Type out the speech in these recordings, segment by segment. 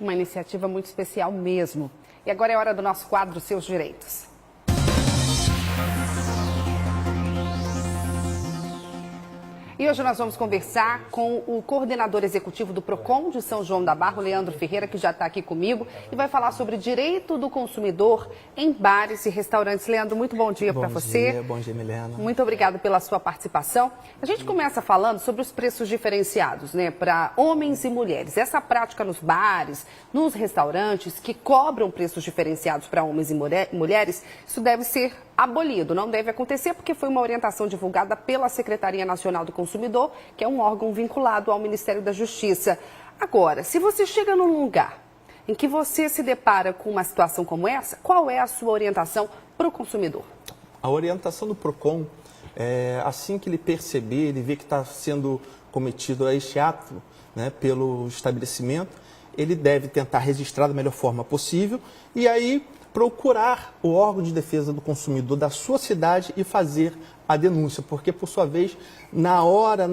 Uma iniciativa muito especial mesmo. E agora é hora do nosso quadro Seus Direitos. E hoje nós vamos conversar com o coordenador executivo do PROCON de São João da Barra, Leandro Ferreira, que já está aqui comigo e vai falar sobre direito do consumidor em bares e restaurantes. Leandro, muito bom dia para você. Bom dia, Milena. Muito obrigado pela sua participação. A gente começa falando sobre os preços diferenciados, né, para homens e mulheres. Essa prática nos bares, nos restaurantes, que cobram preços diferenciados para homens e mulheres, isso deve ser abolido. Não deve acontecer porque foi uma orientação divulgada pela Secretaria Nacional do Consumidor, que é um órgão vinculado ao Ministério da Justiça. Agora, se você chega num lugar em que você se depara com uma situação como essa, qual é a sua orientação para o consumidor? A orientação do PROCON, assim que ele perceber, ele vê que está sendo cometido este ato, né, pelo estabelecimento, ele deve tentar registrar da melhor forma possível e aí procurar o órgão de defesa do consumidor da sua cidade e fazer a denúncia, porque, por sua vez, na hora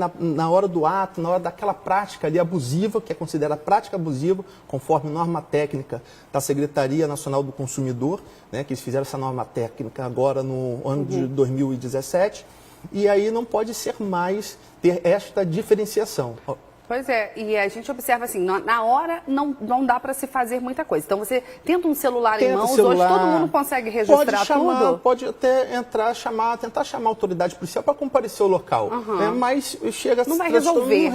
do ato, na hora daquela prática ali abusiva, que é considerada prática abusiva, conforme norma técnica da Secretaria Nacional do Consumidor, né, que eles fizeram essa norma técnica agora no ano de 2017, e aí não pode ser mais ter esta diferenciação. Pois é, e a gente observa assim, na hora não dá para se fazer muita coisa. Então você tenta um celular em mãos, hoje todo mundo consegue registrar tudo? Pode até tentar chamar a autoridade policial para comparecer ao local, né? Mas chega não vai resolver.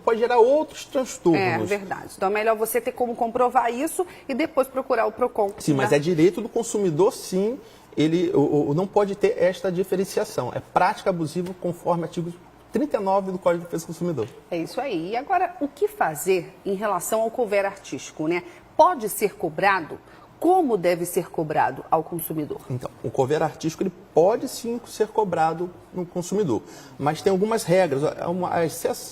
Pode gerar outros transtornos. É verdade. Então é melhor você ter como comprovar isso e depois procurar o PROCON. Sim, mas é direito do consumidor, sim, ele não pode ter esta diferenciação. É prática abusiva conforme artigo 39 do Código de Defesa do Consumidor. É isso aí. E agora, o que fazer em relação ao cover artístico, né? Pode ser cobrado? Como deve ser cobrado ao consumidor? Então, o cover artístico ele pode sim ser cobrado no consumidor, mas tem algumas regras.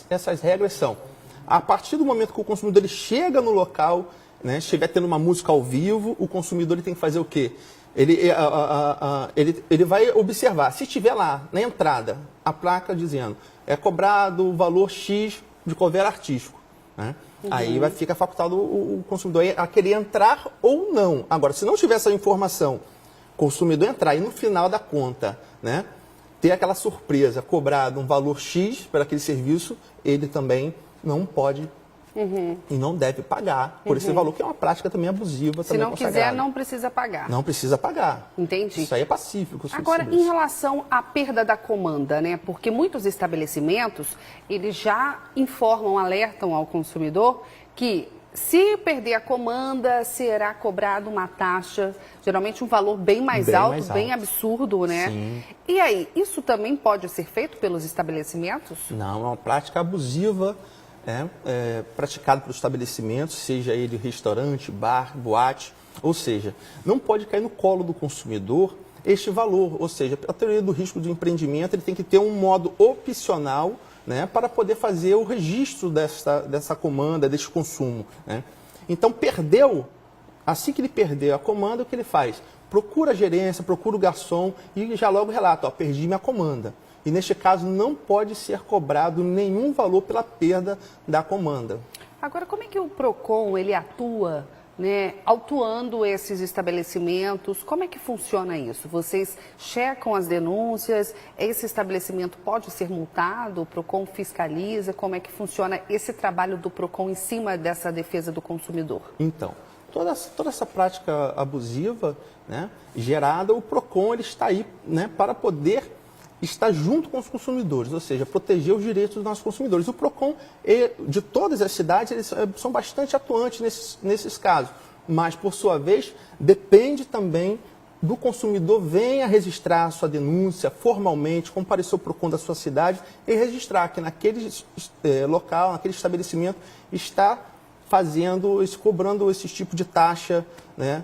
Essas regras são, a partir do momento que o consumidor ele chega no local, né, estiver tendo uma música ao vivo, o consumidor ele tem que fazer o quê? Ele vai observar, se estiver lá na entrada, a placa dizendo é cobrado o valor X de cover artístico, né? Aí vai ficar facultado o consumidor a querer entrar ou não. Agora, se não tiver essa informação, o consumidor entrar e no final da conta, né, ter aquela surpresa, cobrado um valor X para aquele serviço, ele também não pode e não deve pagar por esse valor, que é uma prática também abusiva. Se não quiser, não precisa pagar. Não precisa pagar. Entendi. Isso aí é pacífico. Agora, em relação à perda da comanda, né? Porque muitos estabelecimentos, eles já informam, alertam ao consumidor que se perder a comanda, será cobrado uma taxa, geralmente um valor bem mais alto, bem absurdo, né? Sim. E aí, isso também pode ser feito pelos estabelecimentos? Não, é uma prática abusiva. Praticado pelos estabelecimentos, seja ele restaurante, bar, boate, ou seja, não pode cair no colo do consumidor este valor, ou seja, a teoria do risco de empreendimento ele tem que ter um modo opcional, né, para poder fazer o registro dessa comanda, desse consumo, né? Então, assim que ele perder a comanda, o que ele faz? Procura a gerência, procura o garçom e já logo relata, perdi minha comanda. E, neste caso, não pode ser cobrado nenhum valor pela perda da comanda. Agora, como é que o PROCON ele atua, né, autuando esses estabelecimentos? Como é que funciona isso? Vocês checam as denúncias? Esse estabelecimento pode ser multado? O PROCON fiscaliza? Como é que funciona esse trabalho do PROCON em cima dessa defesa do consumidor? Então, toda essa prática abusiva, né, gerada, o PROCON ele está aí, né, para poder está junto com os consumidores, ou seja, proteger os direitos dos nossos consumidores. O PROCON, de todas as cidades, eles são bastante atuantes nesses casos, mas, por sua vez, depende também do consumidor venha registrar a sua denúncia formalmente, comparecer ao PROCON da sua cidade e registrar que naquele local, naquele estabelecimento, está cobrando esse tipo de taxa, né?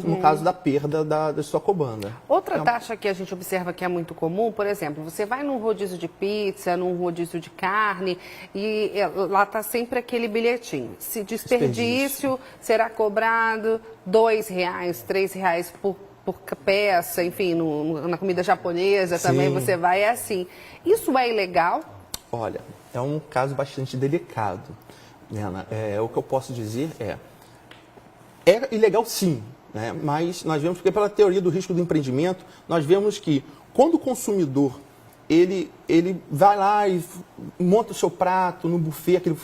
No caso da perda da sua comanda. Outra taxa que a gente observa que é muito comum, por exemplo, você vai num rodízio de pizza, num rodízio de carne e lá está sempre aquele bilhetinho. Se desperdício será cobrado R$2, R$3 por peça, enfim, na comida japonesa também você vai, é assim. Isso é ilegal? Olha, é um caso bastante delicado. Nena, o que eu posso dizer é ilegal sim, né? Mas nós vemos que pela teoria do risco do empreendimento, nós vemos que quando o consumidor ele vai lá e monta o seu prato no buffet, aquele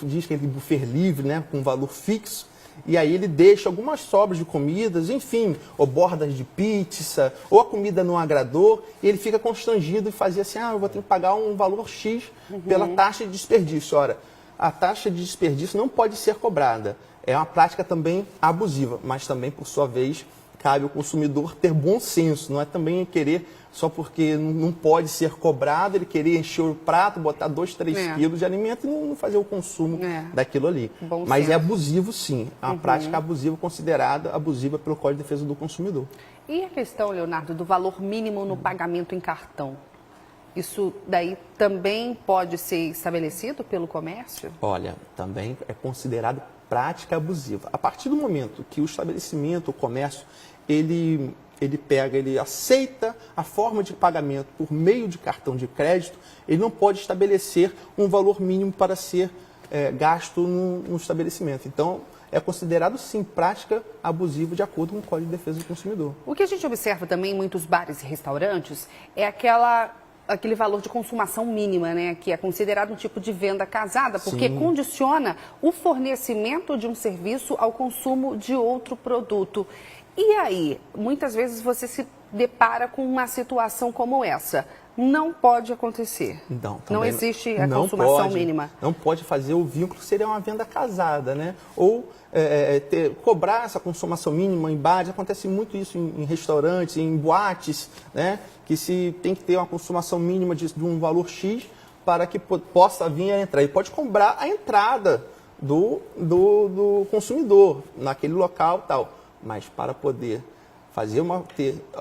buffet livre, né, com valor fixo, e aí ele deixa algumas sobras de comidas, enfim, ou bordas de pizza, ou a comida não agradou, e ele fica constrangido e fazia assim, eu vou ter que pagar um valor X pela taxa de desperdício. Ora, a taxa de desperdício não pode ser cobrada. É uma prática também abusiva, mas também, por sua vez, cabe ao consumidor ter bom senso, não é também querer, só porque não pode ser cobrado, ele querer encher o prato, botar 2, 3 quilos de alimento e não fazer o consumo daquilo ali. Mas é abusivo sim, é uma prática abusiva, considerada abusiva pelo Código de Defesa do Consumidor. E a questão, Leonardo, do valor mínimo no pagamento em cartão? Isso daí também pode ser estabelecido pelo comércio? Olha, também é considerado prática abusiva. A partir do momento que o estabelecimento, o comércio, ele aceita a forma de pagamento por meio de cartão de crédito, ele não pode estabelecer um valor mínimo para ser gasto no estabelecimento. Então, é considerado, sim, prática abusiva de acordo com o Código de Defesa do Consumidor. O que a gente observa também em muitos bares e restaurantes é aquele valor de consumação mínima, né, que é considerado um tipo de venda casada, porque condiciona o fornecimento de um serviço ao consumo de outro produto. E aí, muitas vezes você se depara com uma situação como essa. Não pode acontecer. Não existe a consumação mínima. Não pode fazer o vínculo, seria uma venda casada, né? Ou cobrar essa consumação mínima em bares, acontece muito isso em restaurantes, em boates, né? Que se tem que ter uma consumação mínima de um valor X para que possa vir a entrar. E pode cobrar a entrada do consumidor naquele local e tal. Mas para poder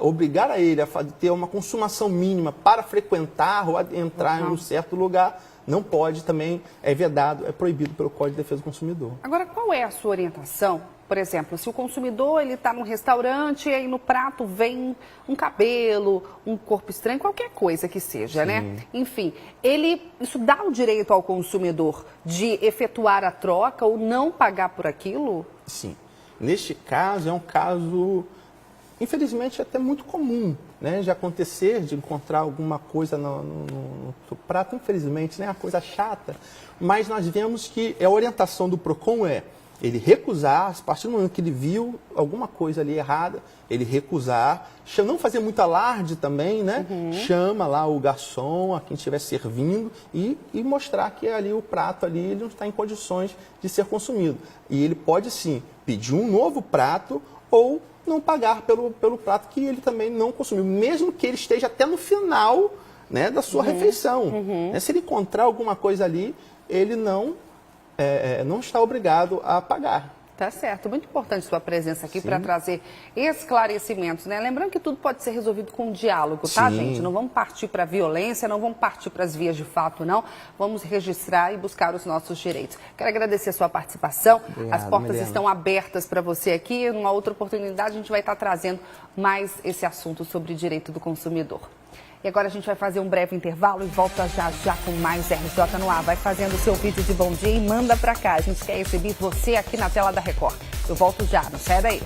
obrigar a ele a ter uma consumação mínima para frequentar ou entrar em um certo lugar, não pode também, é vedado, é proibido pelo Código de Defesa do Consumidor. Agora, qual é a sua orientação? Por exemplo, se o consumidor está num restaurante e aí no prato vem um cabelo, um corpo estranho, qualquer coisa que seja, né? Enfim, isso dá o direito ao consumidor de efetuar a troca ou não pagar por aquilo? Sim. Neste caso, é um caso, infelizmente, até muito comum, né, de acontecer, de encontrar alguma coisa no prato, infelizmente, né, uma coisa chata, mas nós vemos que a orientação do PROCON ele recusar, a partir do momento que ele viu alguma coisa ali errada, ele recusar, não fazer muito alarde também, né? Chama lá o garçom, a quem estiver servindo e mostrar que ali o prato ali ele não está em condições de ser consumido. E ele pode sim pedir um novo prato ou não pagar pelo prato que ele também não consumiu, mesmo que ele esteja até no final, né, da sua refeição. Se ele encontrar alguma coisa ali, ele não está obrigado a pagar. Tá certo. Muito importante sua presença aqui para trazer esclarecimentos, né? Lembrando que tudo pode ser resolvido com diálogo, tá, gente? Não vamos partir para a violência, não vamos partir para as vias de fato, não. Vamos registrar e buscar os nossos direitos. Quero agradecer a sua participação. Obrigado, as portas estão abertas para você aqui. Numa outra oportunidade, a gente vai estar trazendo mais esse assunto sobre direito do consumidor. E agora a gente vai fazer um breve intervalo e volta já com mais RJ no ar. Vai fazendo o seu vídeo de bom dia e manda pra cá. A gente quer receber você aqui na tela da Record. Eu volto já, não sai daí.